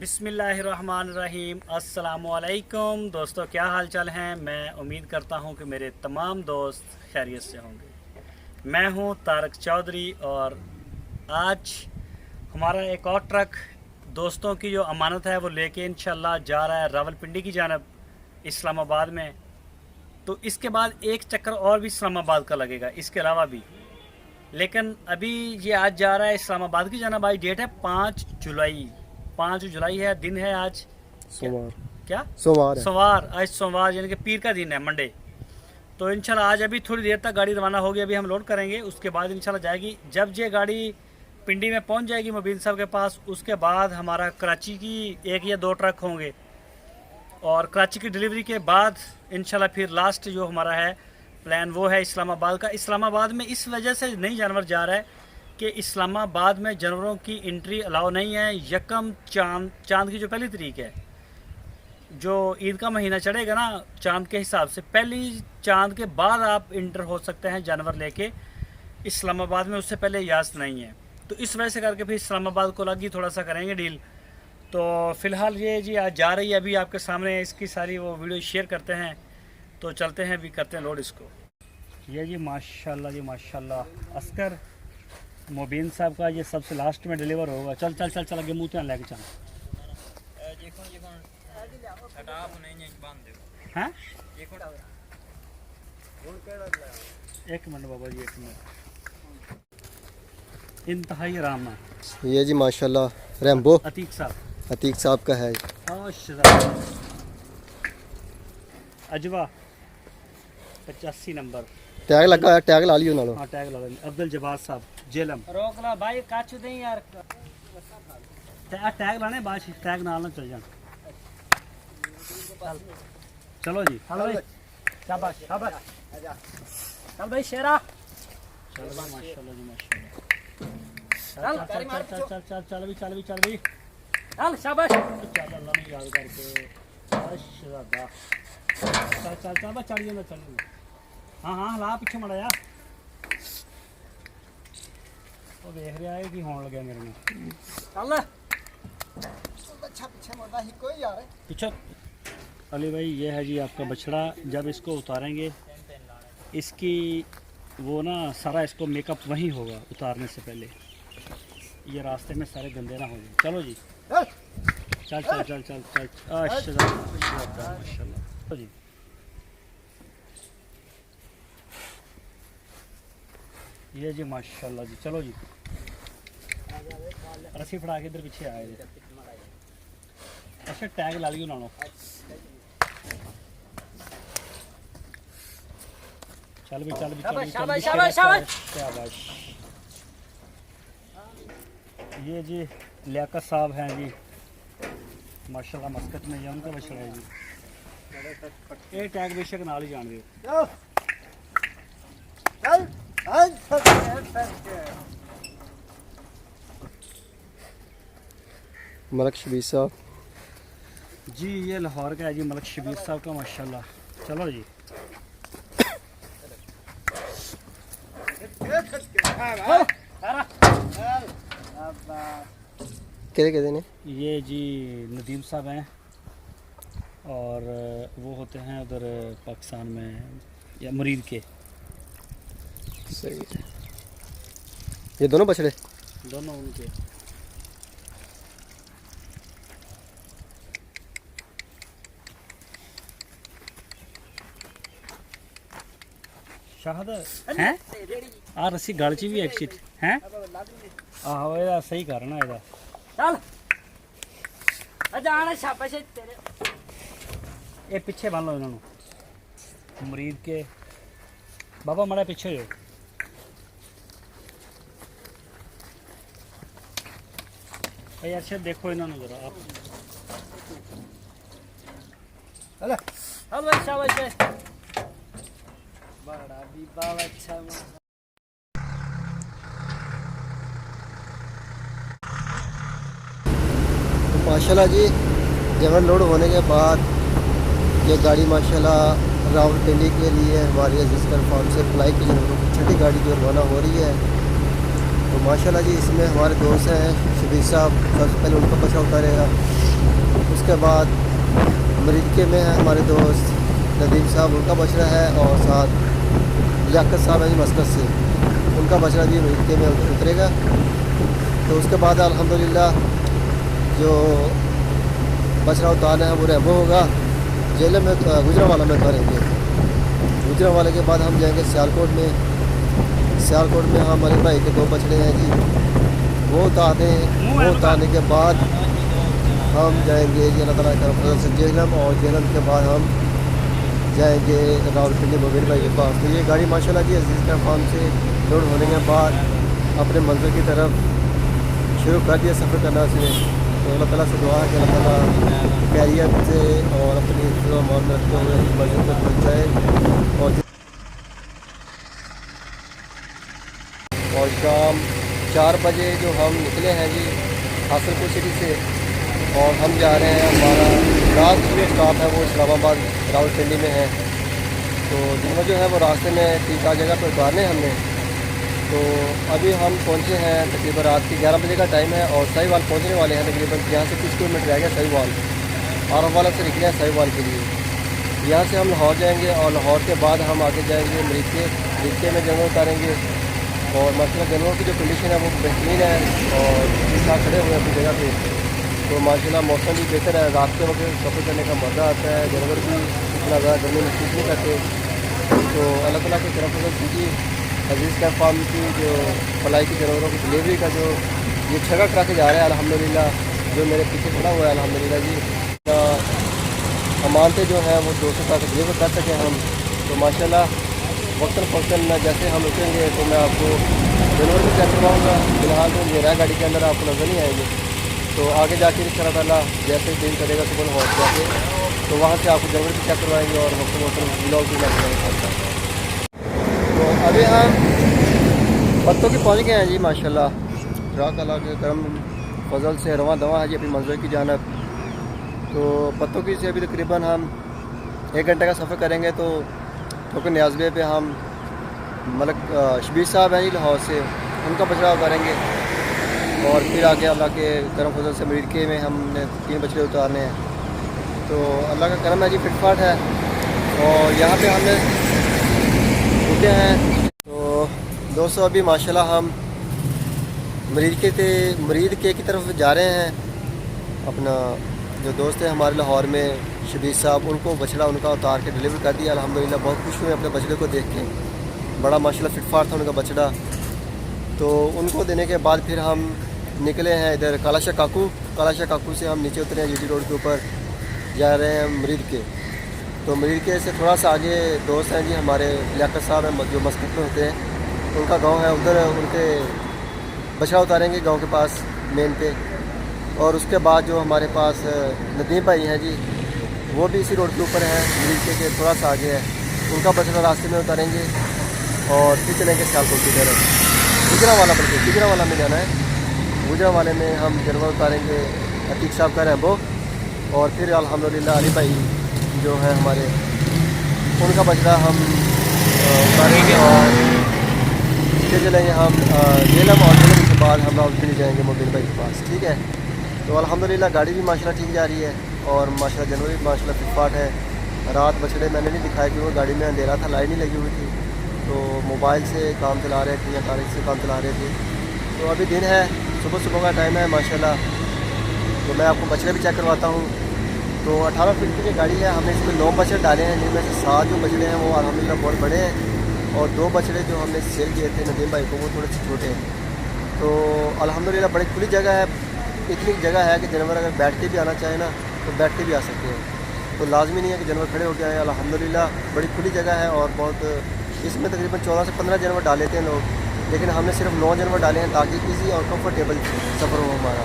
बिस्मिल्लाहिर्रहमानिर्रहीम। अस्सलामुअलैकुम दोस्तों, क्या हाल चाल हैं। मैं उम्मीद करता हूं कि मेरे तमाम दोस्त खैरियत से होंगे। मैं हूं तारक चौधरी और आज हमारा एक और ट्रक दोस्तों की जो अमानत है वो लेके इंशाल्लाह जा रहा है रावलपिंडी की जानब इस्लामाबाद में। तो इसके बाद एक चक्कर और भी इस्लामाबाद का लगेगा इसके अलावा भी, लेकिन अभी ये आज जा रहा है इस्लामाबाद की जानब। आज डेट है 5 जुलाई है, दिन है आज सोमवार। क्या सोमवार आज सोमवार यानी कि पीर का दिन है, मंडे। तो इंशाल्लाह आज अभी थोड़ी देर तक गाड़ी रवाना होगी, अभी हम लोड करेंगे, उसके बाद इंशाल्लाह जाएगी। जब ये गाड़ी पिंडी में पहुंच जाएगी मुबीन साहब के पास, उसके बाद हमारा कराची की 1 या 2 ट्रक होंगे और कराची की डिलीवरी के बाद इंशाल्लाह फिर लास्ट जो हमारा है प्लान वो है इस्लामाबाद का। इस्लामाबाद में इस वजह से नई जानवर जा रहा है कि इस्लामाबाद में जानवरों की एंट्री अलाउ नहीं है। यकम चांद की जो पहली तारीख है, जो ईद का महीना चढ़ेगा ना चांद के हिसाब से, पहली चांद के बाद आप इंटर हो सकते हैं जानवर लेके इस्लामाबाद में, उससे पहले इजाज़त नहीं है। तो इस वजह से करके फिर इस्लामाबाद को लगी थोड़ा सा करेंगे डील। तो फ़िलहाल ये जी आज जा रही है, अभी आपके सामने इसकी सारी वो वीडियो शेयर करते हैं। तो चलते हैं, अभी करते हैं लोड इसको। ये जी माशाल्लाह जी माशाल्लाह अस्कर मुबीन साहब का ये सबसे लास्ट में डिलीवर होगा। चल चल चल चल आगे मुँह तो लेके चल। हाँ एक मिनट बाबा जी, एक मिनट। इंतहाई आराम है ये जी माशाल्लाह रैम्बो अतीक साहब का है। अजवा 85 नंबर टैग लगा है, टैग ला लियो नालो। हाँ टैग लगा। अब्दुल जब्बार साहब जेलम रोक ला भाई, काचू दे यार। टैग लाने बाद टैग नाल ना चल जान। चलो जी, हेलो भाई, शाबाश शाबाश। चल भाई शेरा, चल माशाल्लाह जी माशाल्लाह। चल चल चल चल चल चल भी चल भी चल भी चल शाबाश। चल अल्लाह ने याद करके माशाल्लाह। चल चल चल बस चल जाना चल। हाँ हाँ ला पीछे मड़ा यार, वो देख रहा है कि होने लगे मेरे में। चल अच्छा पीछे मुड़ना ही कोई यार पीछे। अली भाई ये है जी आपका बछड़ा। जब इसको उतारेंगे इसकी वो ना सारा इसको मेकअप वहीं होगा उतारने से पहले, ये रास्ते में सारे गंदे ना हो जाए। चलो जी चल चल चल चल चल माशाल्लाह जी। ये जी माशाल्लाह जी। चलो जी रस्सी फड़ा के इधर पीछे आए। अच्छा टैग ला लियो नानो। चल भी चल भी चल भी शाबाश शाबाश। ये जी लियाकत साहब हैं जी माशाल्लाह, मस्कत में ये उनका बछड़ा है जी। ये टैग बेशक नाल ही जान दियो। मलक शबीर साहब जी, ये लाहौर का है जी मलक शबीर साहब का माशाल्लाह। चलो जी कहते ने ये जी नदीम साहब हैं और वो होते हैं उधर पाकिस्तान में या मुरीद के। सही है। ये दोनों बछड़े दोनों उनके। शहादत हैं आ रस्सी गलची भी एक सीट हैं। आहो ये सही करना ਇਹਦਾ। चल जाना शाबाश तेरे। ये पीछे बन लो इन्होंने मुरीद के। बाबा मड़ा पीछे हो। भाई अच्छा देखो इन्होंने जरा आप। हेलो हेलो शाबाश बड़ा भी बाबा। अच्छा माशाल्लाह जी जानवर लोड होने के बाद ये गाड़ी माशाल्लाह रावलपिंडी के लिए हमारी अजीज़कर फार्म से फ्लाई की जानवरों की छठी गाड़ी जो रवाना हो रही है। तो माशाल्लाह जी इसमें हमारे दोस्त हैं शबीर साहब, सबसे पहले उनका बछड़ा उतारेगा। उसके बाद मरीदके में है हमारे दोस्त नदीम साहब, उनका बछड़ा है, और साथ लियाकत साहब हैं मस्कत से, उनका बछड़ा भी मरीदके में उतरेगा। तो उसके बाद अल्हम्दुलिल्लाह जो बछड़ा उतारना है वो रेम्बो होगा, जेल में गुजरांवाला में उतारेंगे। गुजरांवाला के बाद हम जाएंगे सियालकोट में। सियालकोट में हमारे भाई के 2 बछड़े हैं जी, वो उतारने के बाद हम जाएंगे जी अल्लाह ताला का फजल से जेहलम, और जेहलम के बाद हम जाएंगे रावलपिंडी मोबिन भाई के पास। तो ये गाड़ी माशाल्लाह जी अजीज़ का फार्म से लोड होने के बाद अपने मंजिल की तरफ शुरू कर दिया सफ़र करना उसने। तो अल्लाह ताला से दुआ है कि अल्लाह ताला खैरियत से और अपनी मान में रखते हुए मंजिल तक पहुँचाए। और शाम 4 बजे जो हम निकले हैं जी हासिलपुर सिटी से, और हम जा रहे हैं, हमारा लास्ट जो स्टॉप है वो इस्लामाबाद रावलपिंडी में है। तो जानवर जो है वो रास्ते में 3-4 जगह पर उतारने हमने। तो अभी हम पहुंचे हैं तकरीबन रात की 11 बजे का टाइम है, और साहिवाल पहुंचने वाले हैं। तकरीबन यहाँ से 30 किलोमीटर रह गया साहिवाल, आरवाला से निकले हैं साहिवाल के लिए। यहाँ से हम लाहौर जाएंगे, और लाहौर के बाद हम आगे जाएंगे मरीदके में जानवर उतारेंगे। और माशाल्लाह जानवरों की जो कंडीशन है वो बेहतरीन है, और इस साथ खड़े हुए अपनी जगह पे। तो माशाल्लाह मौसम भी बेहतर है, रात के वक्त सफ़र करने का मज़ा आता है, जानवर भी इतना ज़्यादा गर्मी महसूस नहीं करते। तो अल्लाह ताला की तरफ से की अजीज़ का फार्म की जो फलाई की जानवरों की डिलीवरी का जो ये छगा ट्रक जा रहा है अल्हम्दुलिल्लाह, जो मेरे पीछे खड़ा हुआ है अल्हम्दुलिल्लाह जी, अमानतें जो हैं वो 200 तक डिलीवर कर सकें हम। तो माशाल्लाह वक्तन फ़क्तन जैसे हम रुकेंगे तो मैं आपको जानवर भी चेक करवाऊँगा। फिलहाल तो मेरा गाड़ी के अंदर आपको नज़र नहीं आएंगे। तो आगे जाके इंशाअल्लाह ताला जैसे दिन करेगा सुबह लाहौर जाके, तो वहाँ से आपको जानवर भी चेक करवाएंगे और वक्तन ब्लॉग भी मैं करवाऊँगा। तो अभी हम पत्तों की पहुँच गए हैं जी माशाल्लाह, रात अल्लाह के करम फजल से रवां दवा है जी अपनी मंजिल की जानब। तो पत्तों की से अभी तकरीबन हम 1 घंटे का सफ़र करेंगे। तो ठोकर न्याज़बे पे हम मलक शबीर साहब हैं जी लाहौर से, उनका बछड़ा उतारेंगे, और फिर आगे अल्लाह के करम फजल से मरीदके में हमने 3 बछड़े उतारने हैं। तो अल्लाह का करम है जी, फिटफाट है, और यहाँ पे हमने रुके हैं। तो दोस्तों अभी माशाल्लाह हम मरीदके की तरफ जा रहे हैं। अपना जो दोस्त है हमारे लाहौर में शबीर साहब, उनको बछड़ा उनका उतार के डिलीवर कर दिया अल्हम्दुलिल्लाह। बहुत खुश हुए अपने बछड़े को देख के, बड़ा माशाल्लाह फिटफाट था उनका बछड़ा। तो उनको देने के बाद फिर हम निकले हैं इधर कालाशाह काकू से हम नीचे उतरे हैं जीटी रोड के ऊपर, जा रहे हैं मरीदके। तो मरीदके से थोड़ा सा आगे दोस्त हैं जी हमारे लियाकत साहब हैं जो मस्कत में होते हैं, उनका गाँव है, उधर उनके बछड़ा उतारेंगे गाँव के पास मेन पे। और उसके बाद जो हमारे पास नदीम भाई हैं जी, वो भी इसी रोड के ऊपर हैं, मरीदके के थोड़ा सा आगे है, उनका बछड़ा रास्ते में उतारेंगे, और फिर चलेंगे सियालकोट की तरफ। गुजरांवाला में जाना है। गुजरांवाले में हम जानवर उतारेंगे अतीक साहब का रेम्बो, और फिर अल्हम्दुलिल्लाह अली भाई जो है हमारे, उनका बछड़ा हम उतारेंगे, और फिर चलेंगे हम जेलम, और जेलम के बाद हम रावलपिंडी जाएंगे मोबिन भाई के पास। ठीक है। तो अल्हम्दुलिल्लाह गाड़ी भी माशाल्लाह ठीक जा रही है, और माशाल्लाह जानवर भी माशाल्लाह फिटफाट है। रात बछड़े मैंने नहीं दिखाया क्योंकि गाड़ी में अंधेरा था, लाइट नहीं लगी हुई थी, तो मोबाइल से काम चला रहे थे या तारीख से काम चला रहे थे। तो अभी दिन है, सुबह का टाइम है माशाल्लाह। तो मैं आपको बछड़े भी चेक करवाता हूँ। तो 18 फीट की जो गाड़ी है, हमने इसमें 9 बछड़े डाले हैं, जिनमें से 7 जो बछड़े हैं वो अल्हम्दुलिल्लाह बहुत बड़े हैं, और 2 बछड़े जो हमने सेल किए थे नदीम भाई को वो थोड़े से छोटे हैं। तो अल्हम्दुलिल्लाह बड़ी खुली जगह है, इतनी जगह है कि जानवर अगर बैठ के भी आना चाहे ना तो बैठ के भी आ सकते हैं। तो लाजमी नहीं है कि जानवर खड़े होकर आए। अल्हम्दुलिल्लाह बड़ी खुली जगह है, और बहुत इसमें तकरीबन 14 से 15 जानवर डाल लेते हैं लोग, लेकिन हमने सिर्फ 9 जानवर डाले हैं ताकि ईजी और कंफर्टेबल सफ़र हो हमारा,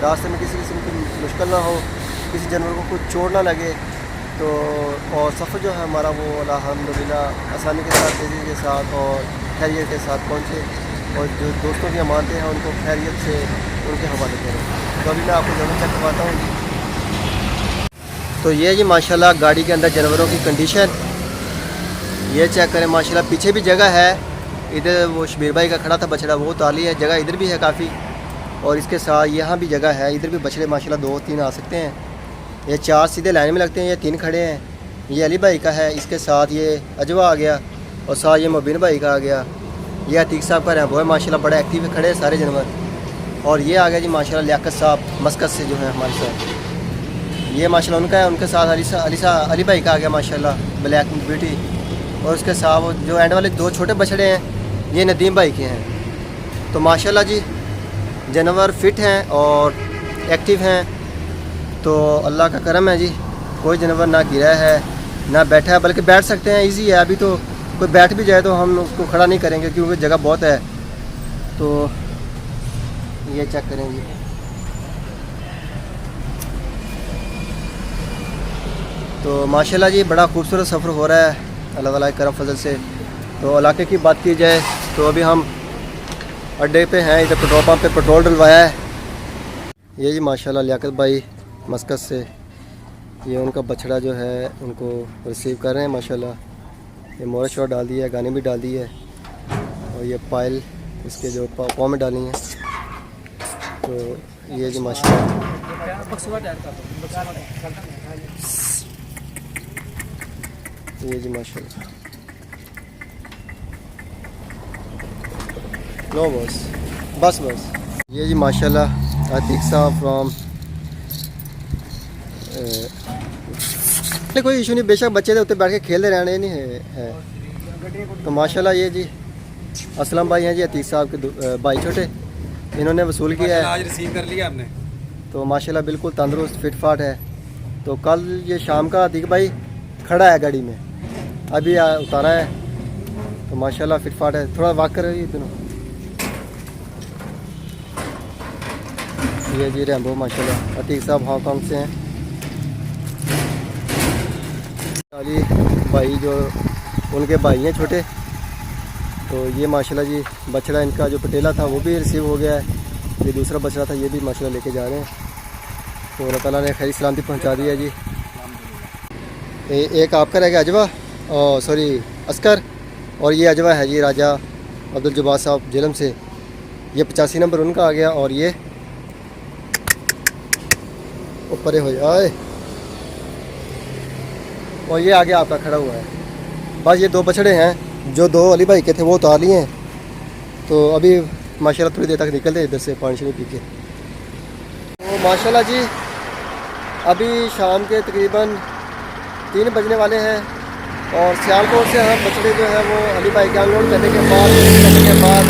रास्ते में किसी किस्म की मुश्किल ना हो, किसी जानवर को कुछ चोट ना लगे। तो और सफ़र जो है हमारा वो अल्हम्दुलिल्लाह आसानी के साथ, तेज़ी के साथ और खैरियत के साथ पहुँचे, और जो दोस्तों की अमानतें हैं उनको खैरियत से उनके हवाले करें। तो अभी मैं आपको ज़रूर चेक करवाता हूँ। तो ये जी माशाल्लाह गाड़ी के अंदर जानवरों की कंडीशन ये चेक करें माशाल्लाह। पीछे भी जगह है, इधर वो शबीर भाई का खड़ा था बछड़ा वो उतार लिया है, जगह इधर भी है काफ़ी, और इसके साथ यहाँ भी जगह है, इधर भी बछड़े माशाल्लाह 2-3 आ सकते हैं। ये 4 सीधे लाइन में लगते हैं, ये 3 खड़े हैं। ये अली भाई का है, इसके साथ ये अजवा आ गया और साथ ये मुबीन भाई का आ गया। ये अतीक साहब का रैम्बो है, माशाल्लाह बड़ा एक्टिव खड़े हैं सारे जानवर। और ये आ गया जी माशाल्लाह लियाकत साहब मस्कत से जो है हमारे साथ। ये माशाल्लाह उनका है, उनके साथ अली भाई का आ गया माशाल्लाह ब्लैक ब्यूटी। और उसके साथ जो एंड वाले 2 छोटे बछड़े हैं ये नदीम भाई के हैं। तो माशाल्लाह जी जानवर फिट हैं और एक्टिव हैं, तो अल्लाह का करम है जी। कोई जानवर ना गिरा है ना बैठा है, बल्कि बैठ सकते हैं, इजी है। अभी तो कोई बैठ भी जाए तो हम उसको खड़ा नहीं करेंगे क्योंकि जगह बहुत है। तो ये चेक करें जी, तो माशाल्लाह जी बड़ा खूबसूरत सफ़र हो रहा है अल्लाह ताला के करम फजल से। तो इलाके की बात की जाए तो अभी हम अड्डे पे हैं, इधर पेट्रोल पंप पे पेट्रोल डलवाया है। ये जी माशाल्लाह लियाकत भाई मस्कत से, ये उनका बछड़ा जो है उनको रिसीव कर रहे हैं माशाल्लाह। ये मोरा शोर डाल दिया है, गाने भी डाल दी है और ये पायल इसके जो पाँव में डाली हैं। तो ये जी माशाल्लाह ये जी माशाल्लाह नो बस ये जी माशाल्लाह अतीक साहब फ्रॉम कोई इशू नहीं, बेशक बच्चे थे उत्ते बैठ के खेलते रहने नहीं है। तो माशाल्लाह ये जी असलम भाई हैं जी अतीक साहब के भाई छोटे, इन्होंने वसूल किया है। आज रिसीव कर लिया आपने, तो माशाल्लाह बिल्कुल तंदुरुस्त फिट फाट है। तो कल ये शाम का अतीक भाई खड़ा है गाड़ी में, अभी उतारा है। तो माशाल्लाह फिट फाट है, थोड़ा वॉक कर रही है दोनों। ये जी रैम्बो माशाल्लाह अतीक साहब हांगकॉन्ग से हैं। अली भाई जो उनके भाई हैं छोटे, तो ये माशाल्लाह जी बछड़ा इनका जो पटेला था वो भी रिसीव हो गया है। ये दूसरा बछड़ा था, ये भी माशाल्लाह लेके जा रहे हैं। तो अल्लाह ताला ने खैर सलामती पहुंचा दी है जी। एक आपका रह गया अजवा, सॉरी अस्कर, और ये अजवा है जी राजा अब्दुल जब्बार साहब जेलम से, ये 85 नंबर उनका आ गया। और ये ऊपर हो जाए, और ये आगे आपका खड़ा हुआ है। बस ये 2 बछड़े हैं जो 2 अली भाई के थे वो उतार लिए हैं। तो अभी माशाल्लाह थोड़ी देर तक निकलते हैं इधर से पानी शानी पी के। तो माशाल्लाह जी अभी शाम के तकरीबन 3 बजने वाले हैं और सियालकोट से हम बछड़े जो है वो अली भाई के अनलोड करने के बाद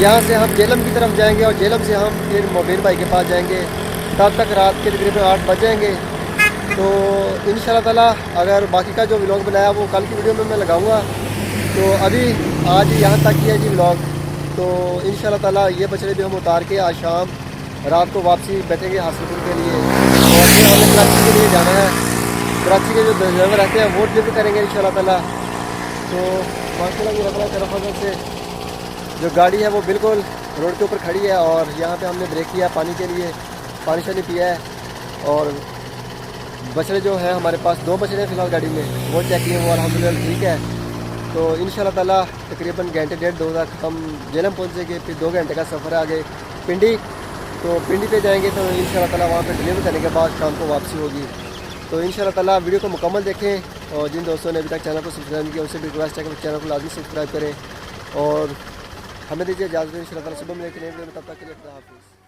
यहाँ से हम जेलम की तरफ जाएंगे और जेलम से हम फिर मुबीन भाई के पास जाएंगे। तब तक रात के तकरीबन 8 बज जाएंगे। तो इंशाल्लाह ताला अगर बाकी का जो व्लॉग बनाया वो कल की वीडियो में मैं लगाऊंगा। तो अभी आज यहाँ तक ही है जी व्लॉग। तो इंशाल्लाह ताला ये बछड़े भी हम उतार के आज शाम रात को वापसी बैठेंगे हासिलपुर के लिए, और फिर हमें कराची के लिए जाना है। कराची के जो ड्राइवर रहते हैं वो डिलीवर करेंगे इंशाल्लाह ताला। तो माशाल्लाह ये रखना तरफ से जो गाड़ी है वो बिल्कुल रोड के ऊपर खड़ी है और यहाँ पे हमने ब्रेक किया पानी के लिए, पानी शानी पिया है। और बछड़े जो है हमारे पास 2 बछड़े हैं फ़िलहाल गाड़ी में, वो चेक किए, वो अल्हम्दुलिल्लाह ठीक है। तो इंशाल्लाह ताला तकरीबन घंटे 1.5-2 तक हम जेलम पहुँचेंगे, फिर 2 घंटे का सफ़र है आगे पिंडी। तो पिंडी पे जाएंगे तो इंशाल्लाह ताला वहाँ पे डिलीवर करने के बाद शाम को वापसी होगी। तो इंशाल्लाह ताला वीडियो को मुकम्मल देखें और जिन दोस्तों ने अभी तक चैनल को सब्सक्राइब नहीं किया उनसे भी रिक्वेस्ट है कि चैनल को लाजमी सब्सक्राइब करें। और हमें दीजिए इजाज़त, इंशाल्लाह ताला सुबह मिलेंगे नए वीडियो में, तब तक के लिए खुदा हाफिज़।